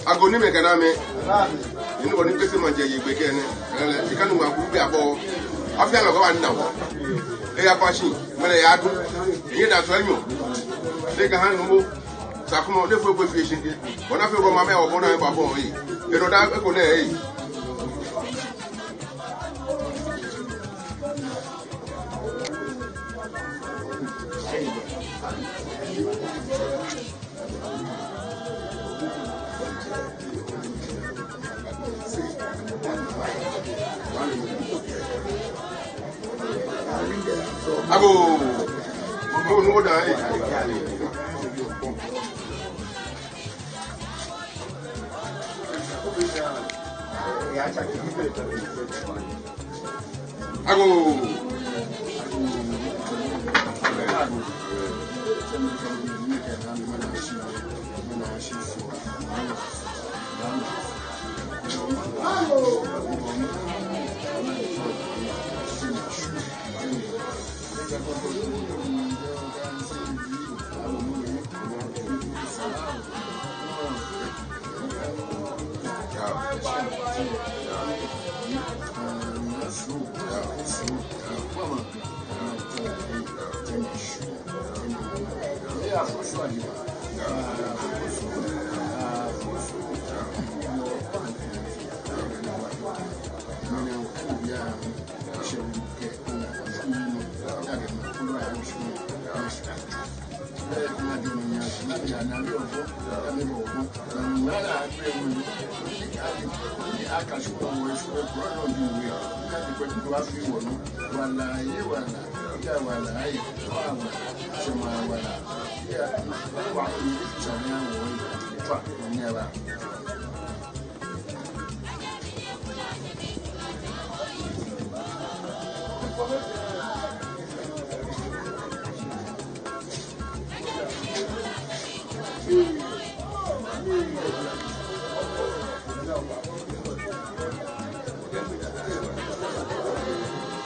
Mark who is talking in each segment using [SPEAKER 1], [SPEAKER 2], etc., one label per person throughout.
[SPEAKER 1] Agoni me kana me ni woni pese ma je yegbe kene ele ikanu ma ku bi abo afia lo ko wa nna wo e ya pashi mele ya du yin da so anyo de ga han mo sakumo de fo fi shinde wona fe ko ma me wo na ba bo yi e no da ko na yi Ago, no die.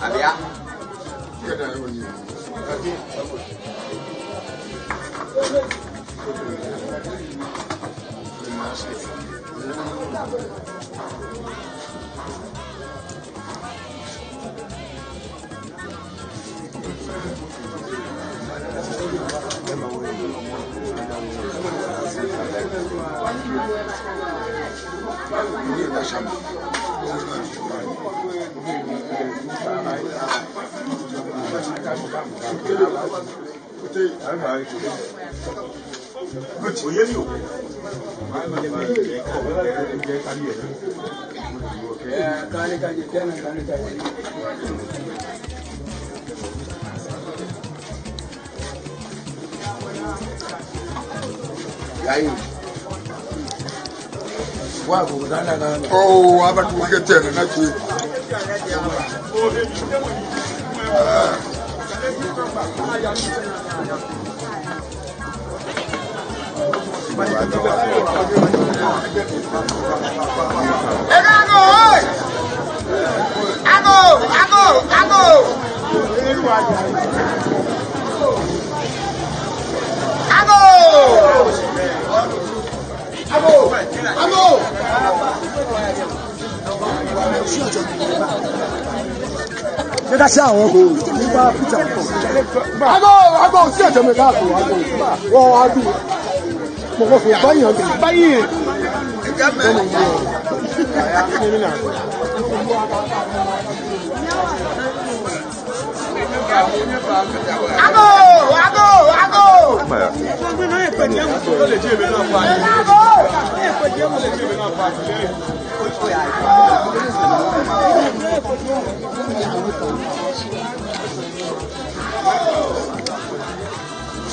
[SPEAKER 1] Abia. Oh, I'm about to get there, not you. Ká ṣe àwọn ọkọ̀ nígbà pítà àgọ́ sí ẹ̀jẹ̀ mi káàkiri wọ́n wá bí mo kọ́ fún báyìí ọ̀gbìn báyìí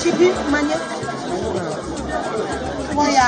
[SPEAKER 1] Chibi
[SPEAKER 2] Di manye. Waya.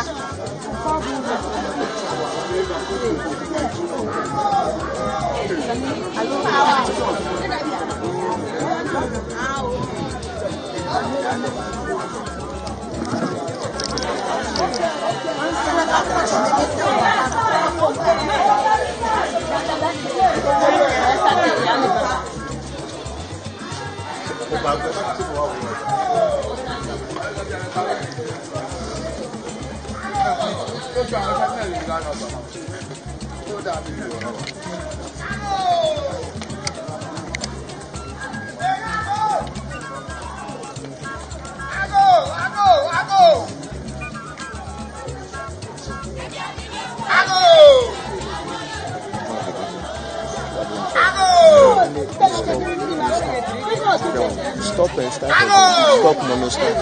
[SPEAKER 3] Stop and start. Stop mono start.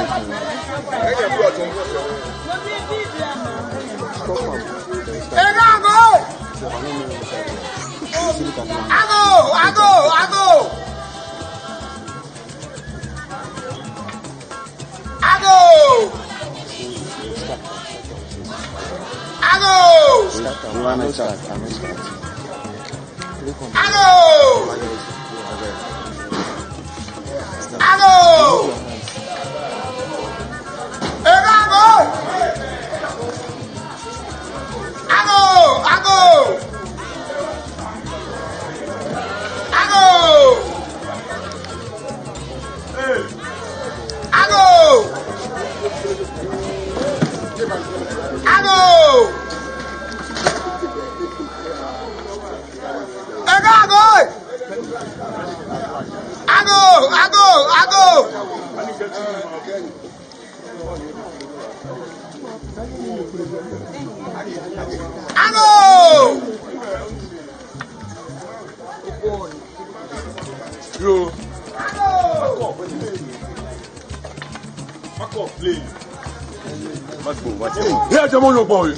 [SPEAKER 1] Yeah, come on, boy.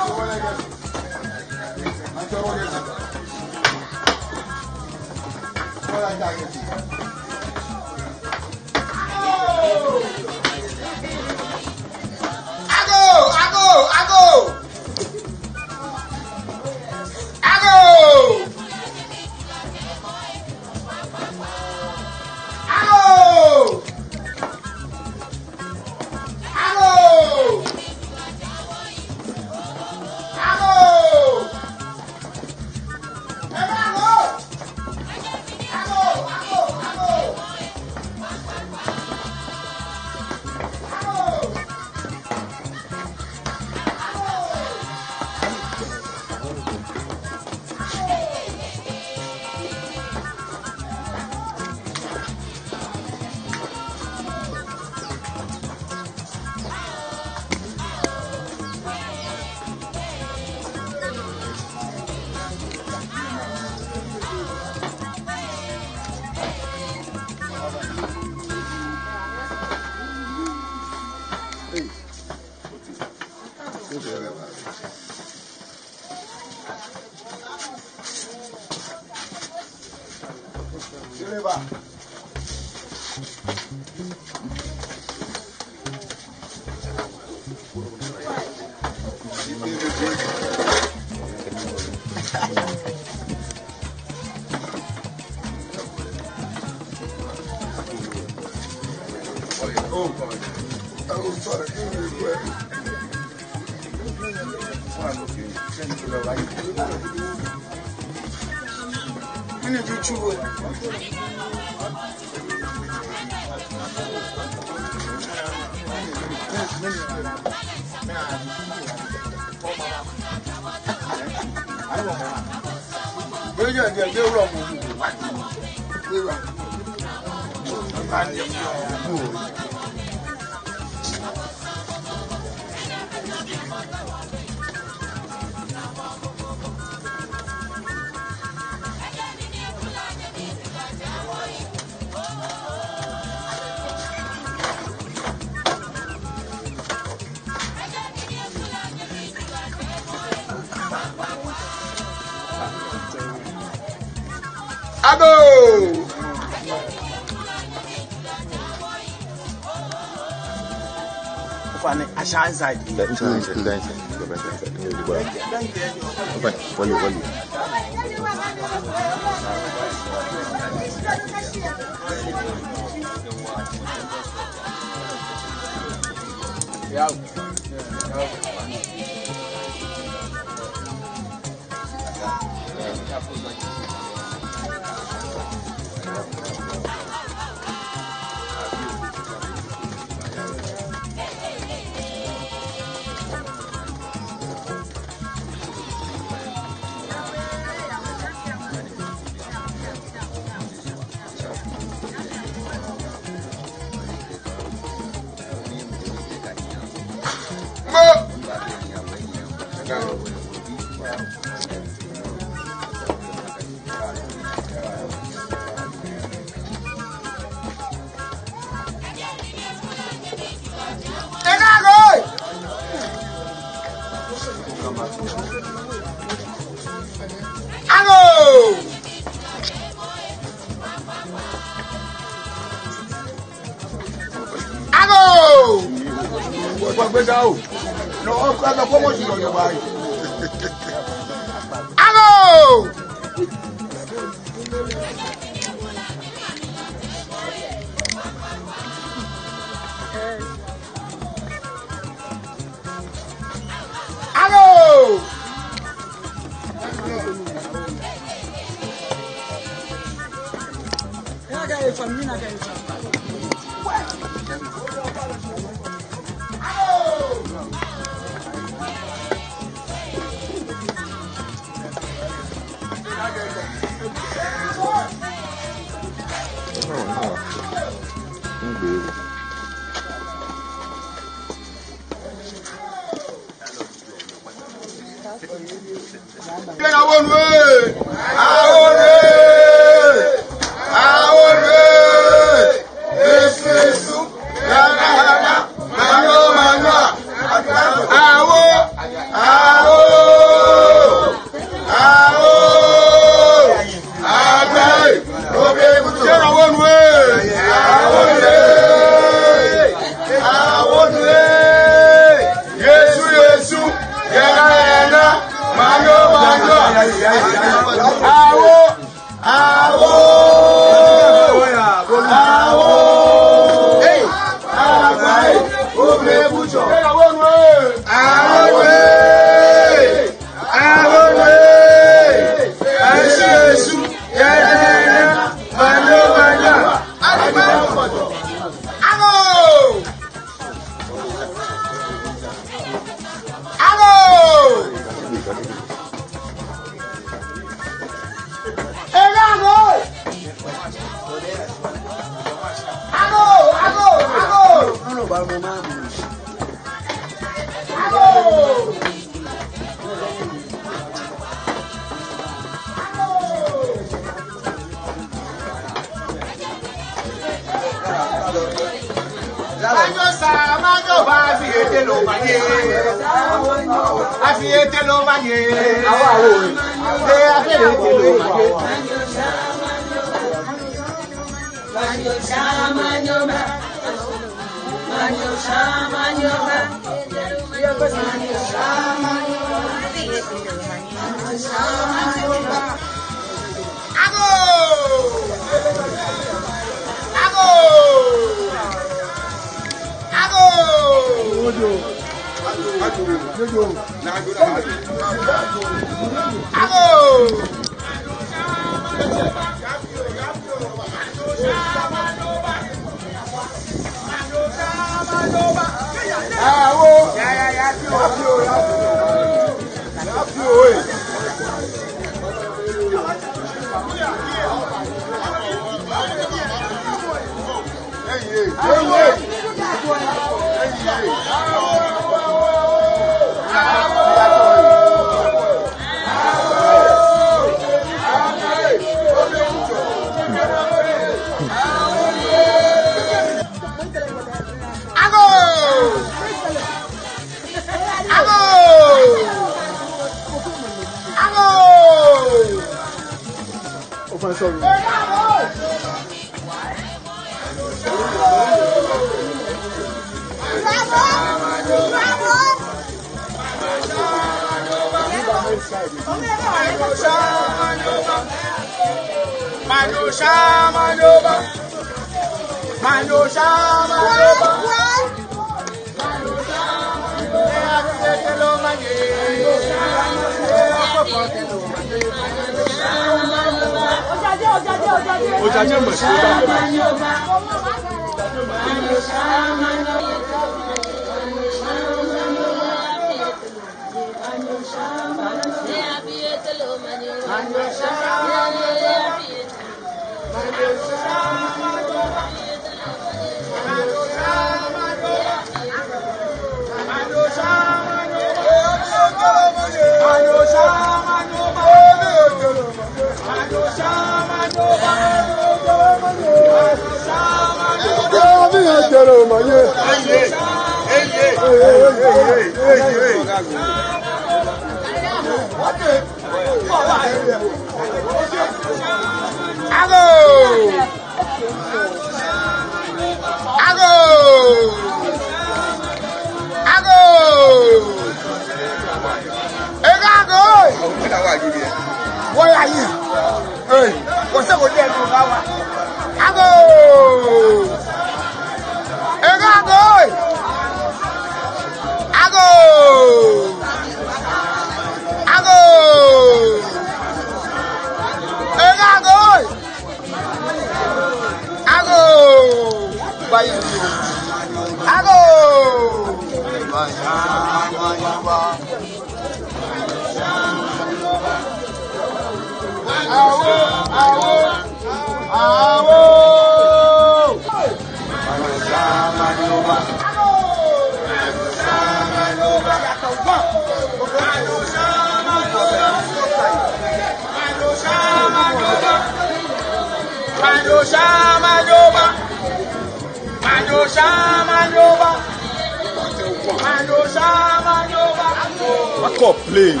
[SPEAKER 3] Back up, please.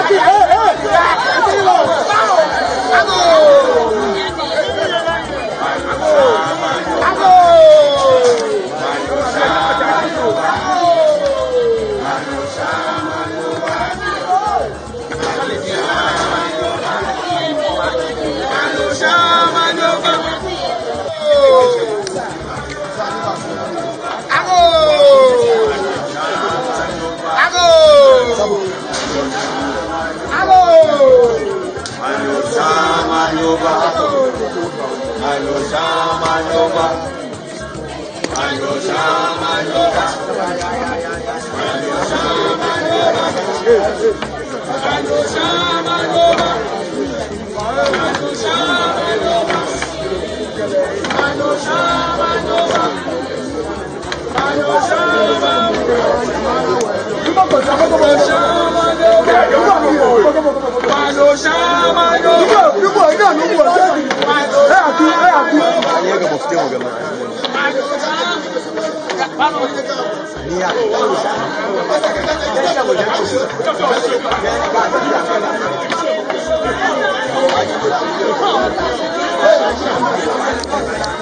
[SPEAKER 2] Hey, hey, hey!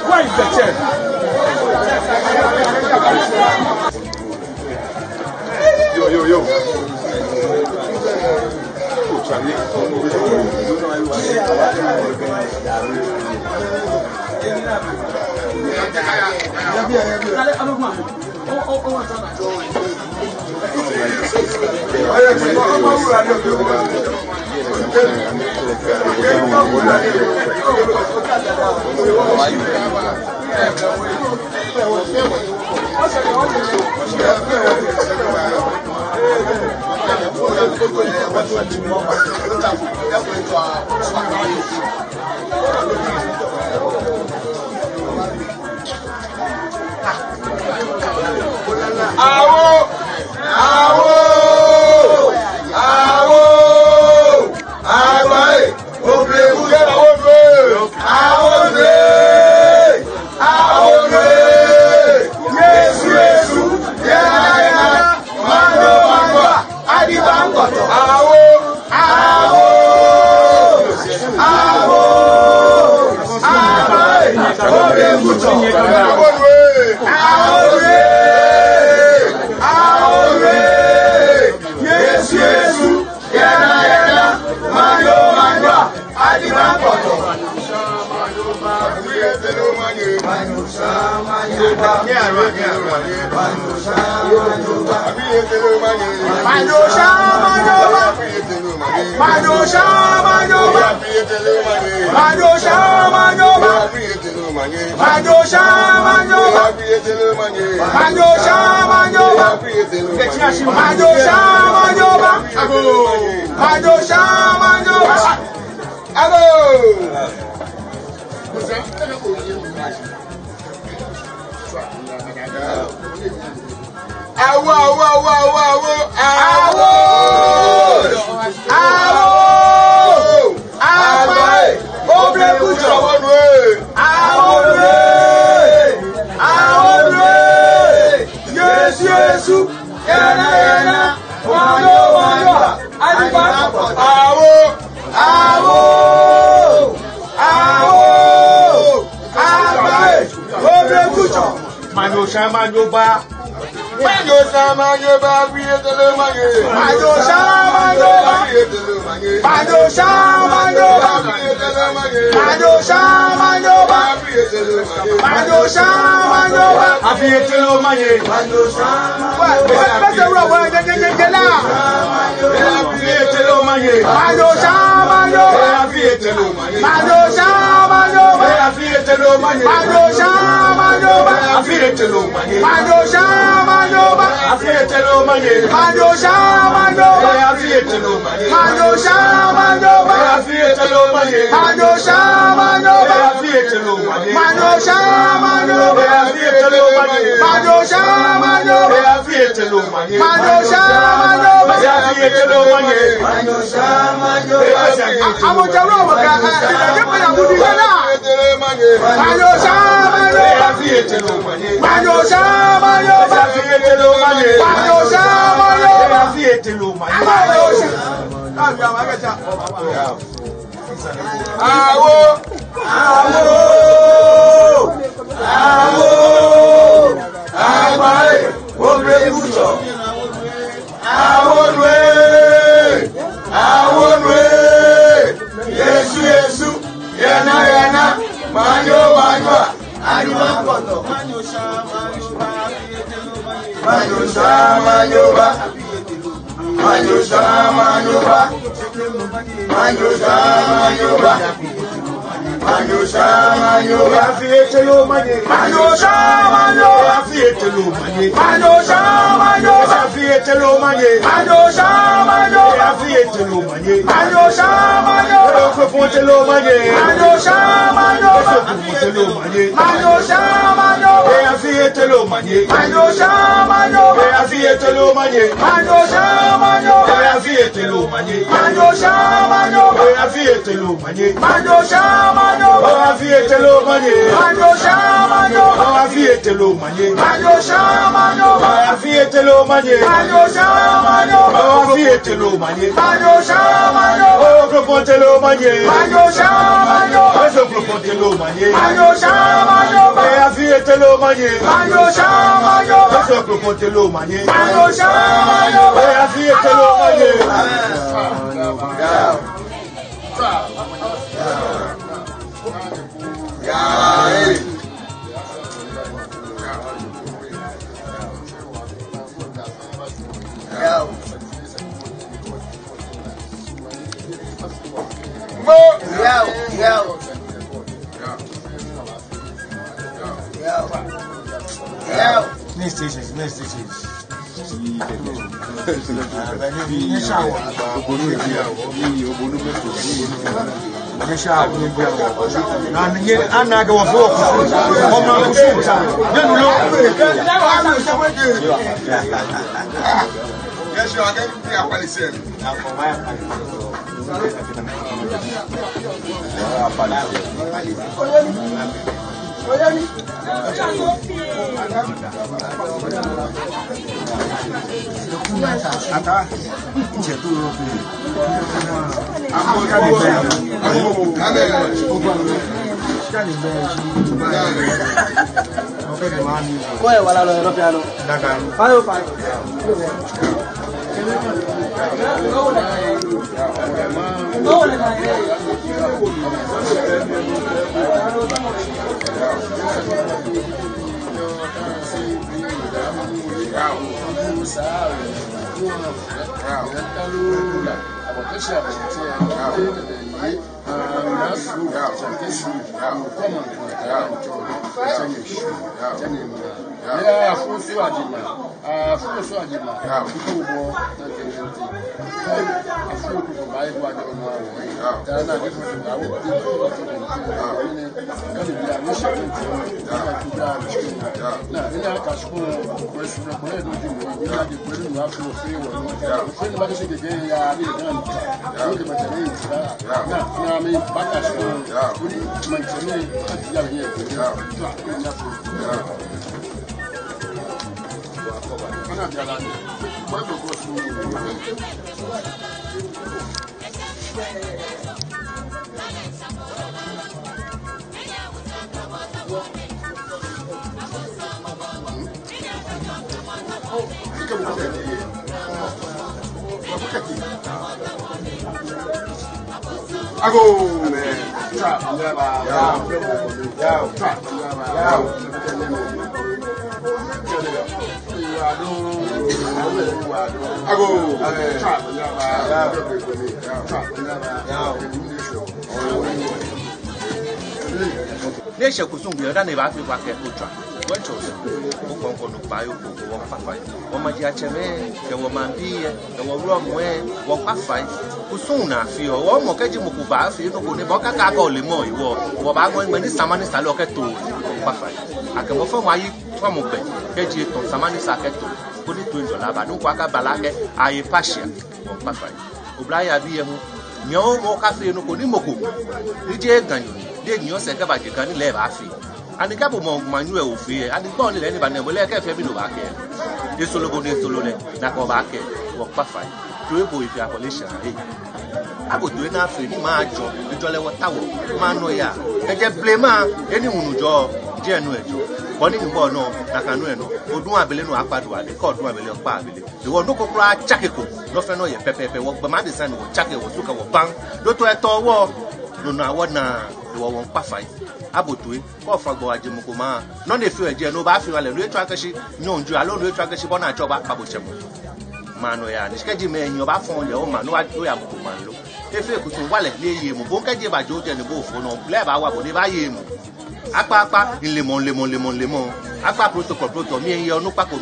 [SPEAKER 2] Where is the chair?
[SPEAKER 1] Yo.
[SPEAKER 2] telo manye. Manyo shamanyo. Afiye telo manye. Manyo shamanyo. Okofo telo manye. Manyo shamanyo. Okofo telo manye. Manyo shamanyo. Afiye telo manye. Manyo shamanyo. Afiye telo manye. Manyo shamanyo. Afiye telo manye. Manyo shamanyo. Afiye telo manye. Manyo shamanyo. Afiye telo manye. Manyo shamanyo. Afiye telo manye. Manyo shamanyo. Afiye telo manye. Manyo shamanyo. Afiye telo manye. Manyo shamanyo. Okofo telo manye. Manyo shamanyo. Okofo telo manye. Manyo shamanyo. Afiye telo manye. Manyo shamanyo. Okofo telo manye. Manyo shamanyo. Afiye telo manye. Next stages.
[SPEAKER 4] Nesha kusumbu ya ne ba fi kwa ke kutra wecho ko ko no pa yo ko wo pa fa wo ma ya cheme ke wo ma bi ke wo ro mwe wo pa fa kusun na fi o wo mo ke ji mo ku ba fi no ko ne bo ka ka ko le mo iwo wo ba ngo ngbe ni samani sa lo ke to pa fa ake mo fo mo ayi to mo pe ke ji to samani sa ke to ko ni to njo la ba no kwa ka bala ke ayi pasha wo pa fa obla ya bi ye hu nyo mo ka fi no ko ni mo ko ni je ganyo de nyo se ka ba je kan ni le ba fi ani ka bo mo manu e o fi e ani gbon ni le ni ba ne mo le ke fe bi no ba ke e solo go ni solo le na ko ba ke wo pa fa to e bo ifi akolisha e abo to e na fi ni ma jo ijo le wo tawo ma no ya e je blema eni hunu jo je nu ejo bo ni nbo no na kanu e no odun abele no apadu ade ko odun abele pa abele iwo no kokoro a chakeko no fe no ye pepepe wo gba ma de san wo chake wo suka wo bang do to e to wo no na wo na wo won pa fa abotoe ko fagbo ajemoko ma no dey feel eje no ba fi wale lo etu akeshi nyonju alo lo etu akeshi bona ajo ba pabo chemo mano ya ni skeji me enyo ba fon le o ma no wa do ya boko man lo efe ku tun wale le ye mo bo nkeje ba jo je ni bo fo no le ba wa bo ni ba ye mo apa apa lemon Akpa protocol mi ye onu pako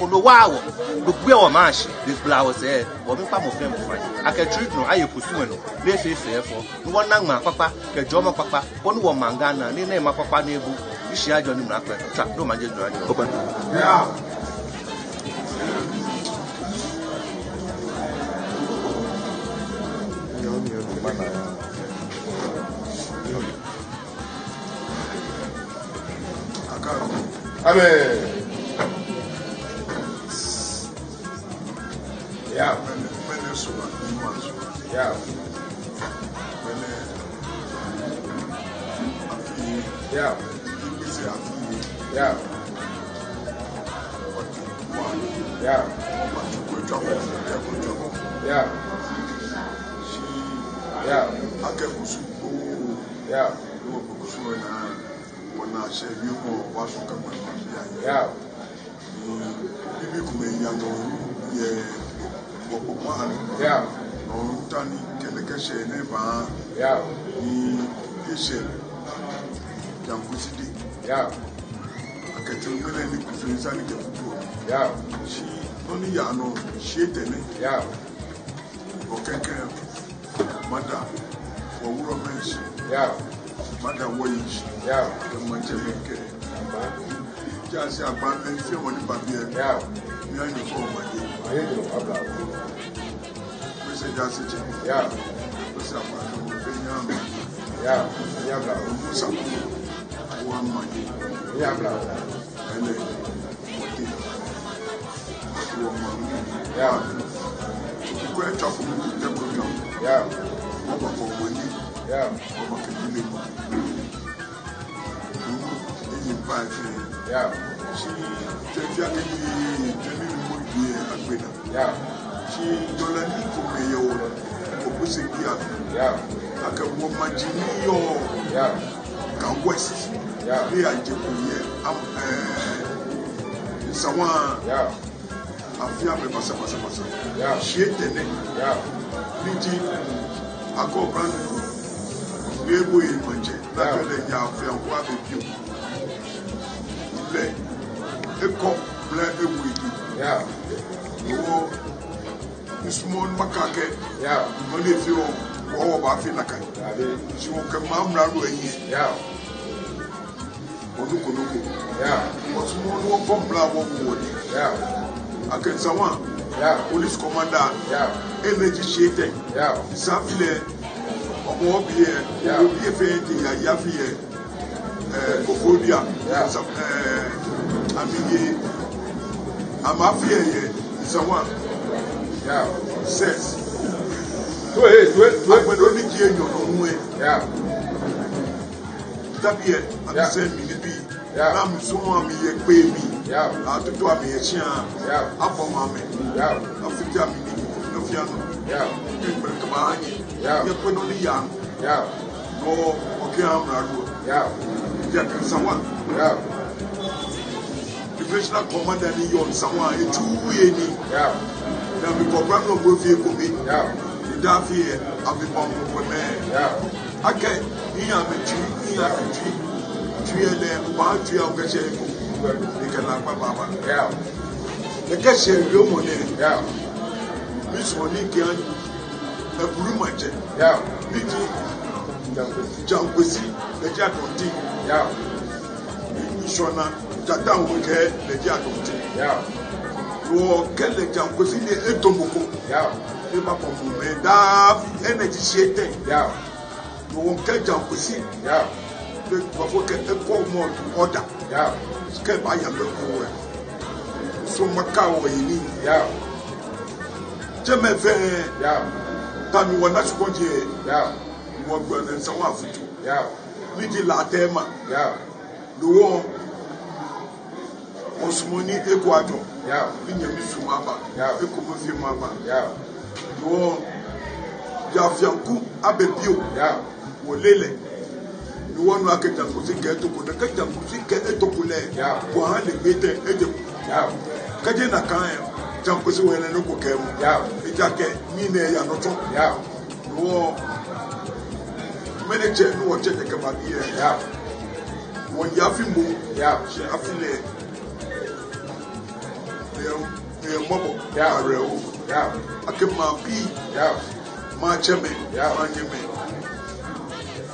[SPEAKER 4] no wawo. Do gbe o ma se. This blower say, "O mi pa mo fe mo fa." Ake treat no aye pusu no. Le fe fo. No won na ma papa, ke jomo papa. Onu wo mangana ni na ma papa na ebu. Ishi ajo ni na pe. Tra do ma je do ani.
[SPEAKER 2] Yeah.
[SPEAKER 1] Amen. Yeah. Yeah. Yeah. Yeah. Yeah. Yeah. Yeah. Yeah. Yeah. Yeah. Yeah. Yeah.
[SPEAKER 5] She only yano she tene.
[SPEAKER 1] Yeah.
[SPEAKER 5] Okay, mother for women.
[SPEAKER 1] Yeah.
[SPEAKER 5] Mother wage.
[SPEAKER 1] Yeah.
[SPEAKER 5] The manchester. Just a band film on the baby.
[SPEAKER 1] Yeah.
[SPEAKER 5] Behind the phone, my dear.
[SPEAKER 1] I hate you, Abba.
[SPEAKER 5] Mr. Jassy.
[SPEAKER 1] Yeah.
[SPEAKER 5] What's up, my dear?
[SPEAKER 1] Yeah. Yeah, blah.
[SPEAKER 5] What's up? One money.
[SPEAKER 1] Yeah, blah.
[SPEAKER 5] And then,
[SPEAKER 1] Yeah.
[SPEAKER 5] Go and talk to the program.
[SPEAKER 1] Yeah.
[SPEAKER 5] Over for money.
[SPEAKER 1] Yeah.
[SPEAKER 5] Over for money.
[SPEAKER 1] Yeah.
[SPEAKER 5] She take any
[SPEAKER 1] Yeah.
[SPEAKER 5] She don't let me for me your opposite here.
[SPEAKER 1] Yeah.
[SPEAKER 5] Like a woman, Jimmy,
[SPEAKER 1] Yeah.
[SPEAKER 5] Can West.
[SPEAKER 1] Yeah.
[SPEAKER 5] They are Jimmy. Someone.
[SPEAKER 1] Yeah.
[SPEAKER 5] I feel me, Massa.
[SPEAKER 1] Yeah.
[SPEAKER 5] She ate the
[SPEAKER 1] Yeah.
[SPEAKER 5] Niji, I go brand new. We go in Manche. That's where they are feeling what they do. Eko black ewiki.
[SPEAKER 1] Yeah.
[SPEAKER 5] No, this small macaque.
[SPEAKER 1] Yeah.
[SPEAKER 5] Only if you go about Finaka. She will come out away.
[SPEAKER 1] Yeah.
[SPEAKER 5] Onuko.
[SPEAKER 1] Yeah.
[SPEAKER 5] What's more, no bomb wood.
[SPEAKER 1] Yeah.
[SPEAKER 5] I can someone.
[SPEAKER 1] Yeah.
[SPEAKER 5] Police commander.
[SPEAKER 1] Yeah.
[SPEAKER 5] Energy shaking.
[SPEAKER 1] Yeah.
[SPEAKER 5] Sample. Or be here.
[SPEAKER 1] Yeah.
[SPEAKER 5] Will be a faint. Yafi. Kofodia.
[SPEAKER 1] Yeah.
[SPEAKER 5] I mean, I'm up here. Someone.
[SPEAKER 1] Yeah.
[SPEAKER 5] Says.
[SPEAKER 1] Do it.
[SPEAKER 5] When only hear your own way.
[SPEAKER 1] Yeah.
[SPEAKER 5] That year, I'm saying, maybe.
[SPEAKER 1] Yeah.
[SPEAKER 5] I'm someone me a baby.
[SPEAKER 1] Yeah.
[SPEAKER 5] I to do a me a chia.
[SPEAKER 1] Yeah.
[SPEAKER 5] Up on mammy.
[SPEAKER 1] Yeah.
[SPEAKER 5] I think I'm no piano.
[SPEAKER 1] Yeah.
[SPEAKER 5] Yeah. You're put on the young.
[SPEAKER 1] Yeah.
[SPEAKER 5] No, okay, I'm not.
[SPEAKER 1] Yeah.
[SPEAKER 5] Yeah, someone.
[SPEAKER 1] Yeah.
[SPEAKER 5] Divisional commander ni yon someone. It's 2 years.
[SPEAKER 1] Yeah.
[SPEAKER 5] Now we program no go for me.
[SPEAKER 1] Yeah.
[SPEAKER 5] You da fear. I'll be bomb for me.
[SPEAKER 1] Yeah.
[SPEAKER 5] Okay. He am a tree. He am a tree. Tree and then one tree of the shape. They can have Baba.
[SPEAKER 1] Yeah.
[SPEAKER 5] The cashier, your money.
[SPEAKER 1] Yeah.
[SPEAKER 5] Miss Monique, a blue match.
[SPEAKER 1] Yeah.
[SPEAKER 5] Niti, Jankwesi, the Jatonti.
[SPEAKER 1] Yeah.
[SPEAKER 5] Shona, Jatan will get the Jatonti.
[SPEAKER 1] Yeah.
[SPEAKER 5] You get the Jankwesi, the Etomoko.
[SPEAKER 1] Yeah.
[SPEAKER 5] Never from me, that energy shaking.
[SPEAKER 1] Yeah.
[SPEAKER 5] You won't get Jankwesi.
[SPEAKER 1] Yeah.
[SPEAKER 5] The Provoke a call more order.
[SPEAKER 1] Yeah.
[SPEAKER 5] Scared by your boy. So Macau, you need.
[SPEAKER 1] Yeah.
[SPEAKER 5] Jemefe,
[SPEAKER 1] Yeah.
[SPEAKER 5] Tami Wanachukoje.
[SPEAKER 1] Yeah.
[SPEAKER 5] You want to and someone for you.
[SPEAKER 1] Yeah.
[SPEAKER 5] Niji Latema.
[SPEAKER 1] Yeah.
[SPEAKER 5] The war Osmoni Equator.
[SPEAKER 1] Yeah.
[SPEAKER 5] Sumaba.
[SPEAKER 1] Yeah.
[SPEAKER 5] Ecomofi Mama.
[SPEAKER 1] Yeah.
[SPEAKER 5] The war Jafianku Abebio.
[SPEAKER 1] Yeah.
[SPEAKER 5] Wolele. The one who can get to the Kajan get a tokule.
[SPEAKER 1] Yeah.
[SPEAKER 5] One better Egypt.
[SPEAKER 1] Yeah.
[SPEAKER 5] Kajana Kaya. Jampusi when I know Kem.
[SPEAKER 1] Yeah.
[SPEAKER 5] Ejake, Mine Yanoto.
[SPEAKER 1] Yeah.
[SPEAKER 5] No manager no check the Kabaki.
[SPEAKER 1] Yeah.
[SPEAKER 5] When you have him, she have to let mobile. I can my be my chairman, my name.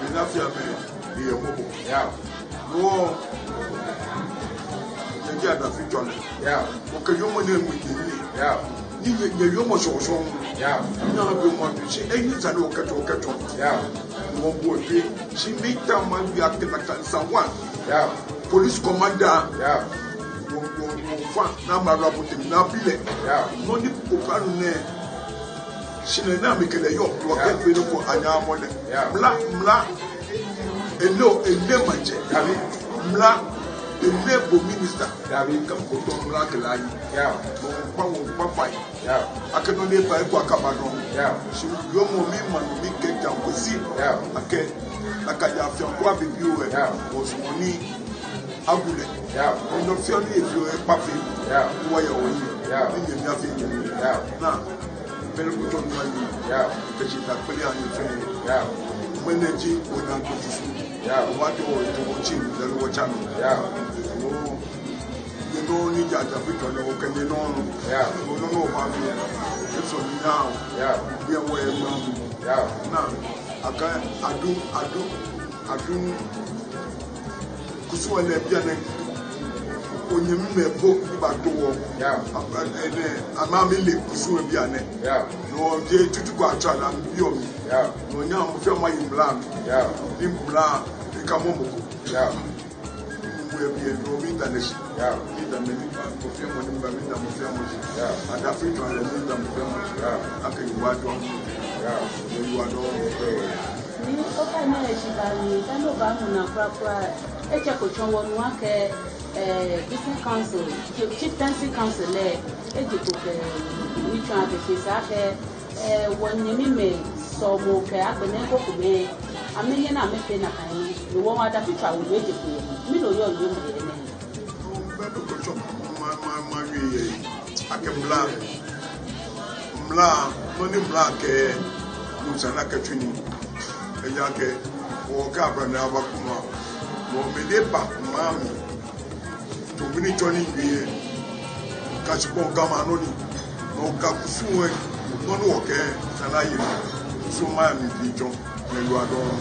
[SPEAKER 5] Enough, man, the mobile. No, you get a feature. Okay, you want them with you. You must also. Now, you want to see any time you catch. One boy, she made that man be acting like someone. Police commander. Now, my rapport, now, Billy. No need to plan. She na make the yo to get rid of anya money. Mla eno manje. Mla enable minister. Come go to mla kelani. Papa. I can only buy kwa kabano. She yo mo mi man mi ke jambosi. Ake akaya fi kwa bibi o was money abule. On the field if you a papi. Why you now very good on money. Because she's a player and you train. When they do, we don't go to school. What do you watch him? Then watch him. You don't need that. Because you can know. You don't know about me. So now, we are where we are. Now, I do. Kusuwa le biane. Onye mme bo ibato wo ama me le kusu bi ane no je tutu kwa tra na bi o mi no nya mo fe ma yimbla bi mbla e ka mo mo mo e bi no mi ta ne shi mi ta me ni mo fe mo ni ba mi ta mo fe mo shi ada fi to le mi ta mo fe mo shi aka yi wa do ni o ka na e shi ba ni ta no ba mu na pra eche ko chon wonu ake business council, chieftaincy council, which one the face when you me so more care, but never could be a million. I'm making a kind. You won't have to try with it. Me know you're I can black, money black, Musana Katrini, a yake, or Cabra Navakuma, or Medepa, Mammy. To mini joining the Kachipon Gamanoni, no Kapusu, no okay, and I so my John, when you are done.